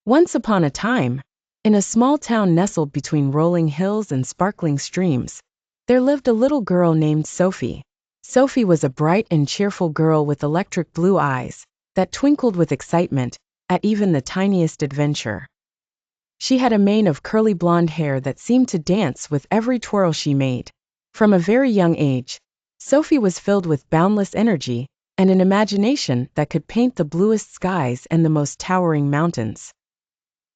Once upon a time, in a small town nestled between rolling hills and sparkling streams, there lived a little girl named Sophie. Sophie was a bright and cheerful girl with electric blue eyes that twinkled with excitement at even the tiniest adventure. She had a mane of curly blonde hair that seemed to dance with every twirl she made. From a very young age, Sophie was filled with boundless energy and an imagination that could paint the bluest skies and the most towering mountains.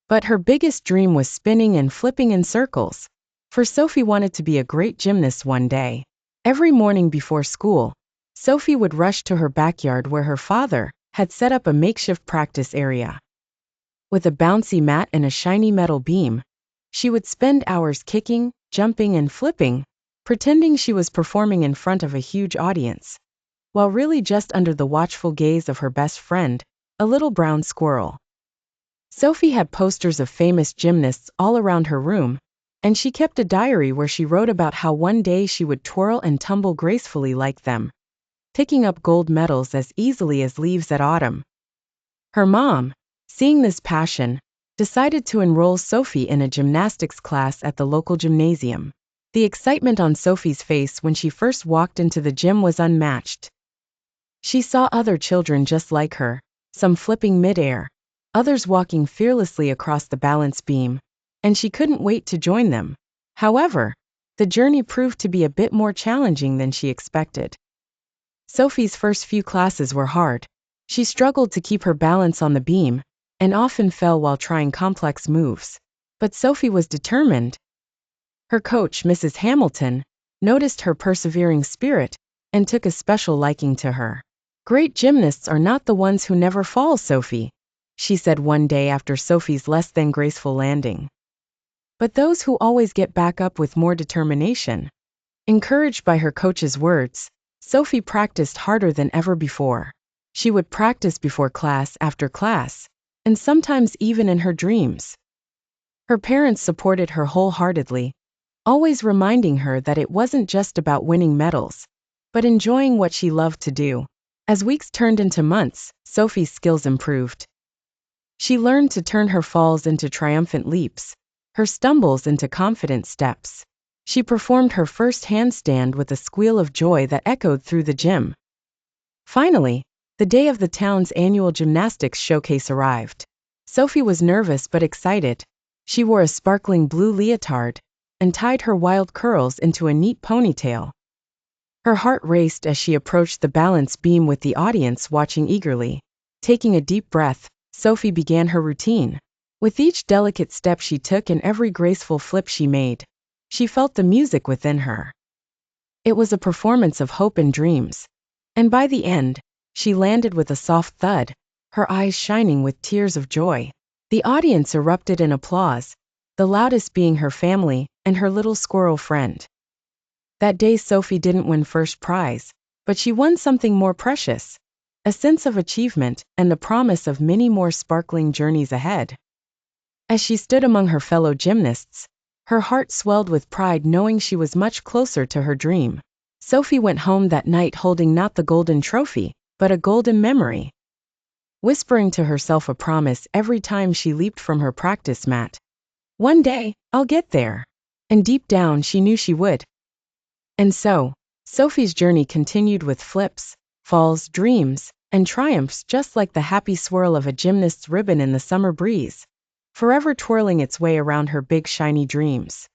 But her biggest dream was spinning and flipping in circles, for Sophie wanted to be a great gymnast one day. Every morning before school, Sophie would rush to her backyard where her father had set up a makeshift practice area. With a bouncy mat and a shiny metal beam, she would spend hours kicking, jumping, and flipping, pretending she was performing in front of a huge audience, while really just under the watchful gaze of her best friend, a little brown squirrel. Sophie had posters of famous gymnasts all around her room, and she kept a diary where she wrote about how one day she would twirl and tumble gracefully like them, picking up gold medals as easily as leaves at autumn. Her mom, seeing this passion, decided to enroll Sophie in a gymnastics class at the local gymnasium. The excitement on Sophie's face when she first walked into the gym was unmatched. She saw other children just like her, some flipping midair, others walking fearlessly across the balance beam, and she couldn't wait to join them. However, the journey proved to be a bit more challenging than she expected. Sophie's first few classes were hard. She struggled to keep her balance on the beam, and often fell while trying complex moves. But Sophie was determined. Her coach, Mrs. Hamilton, noticed her persevering spirit and took a special liking to her. "Great gymnasts are not the ones who never fall, Sophie," she said one day after Sophie's less than graceful landing, "but those who always get back up with more determination." Encouraged by her coach's words, Sophie practiced harder than ever before. She would practice before class after class, and sometimes even in her dreams. Her parents supported her wholeheartedly, always reminding her that it wasn't just about winning medals, but enjoying what she loved to do. As weeks turned into months, Sophie's skills improved. She learned to turn her falls into triumphant leaps, her stumbles into confident steps. She performed her first handstand with a squeal of joy that echoed through the gym. Finally, the day of the town's annual gymnastics showcase arrived. Sophie was nervous but excited. She wore a sparkling blue leotard and tied her wild curls into a neat ponytail. Her heart raced as she approached the balance beam with the audience watching eagerly. Taking a deep breath, Sophie began her routine. With each delicate step she took and every graceful flip she made, she felt the music within her. It was a performance of hope and dreams. And by the end, she landed with a soft thud, her eyes shining with tears of joy. The audience erupted in applause, the loudest being her family and her little squirrel friend. That day Sophie didn't win first prize, but she won something more precious, a sense of achievement and the promise of many more sparkling journeys ahead. As she stood among her fellow gymnasts, her heart swelled with pride knowing she was much closer to her dream. Sophie went home that night holding not the golden trophy, but a golden memory, whispering to herself a promise every time she leaped from her practice mat. "One day, I'll get there." And deep down she knew she would. And so, Sophie's journey continued with flips, falls, dreams, and triumphs just like the happy swirl of a gymnast's ribbon in the summer breeze, forever twirling its way around her big shiny dreams.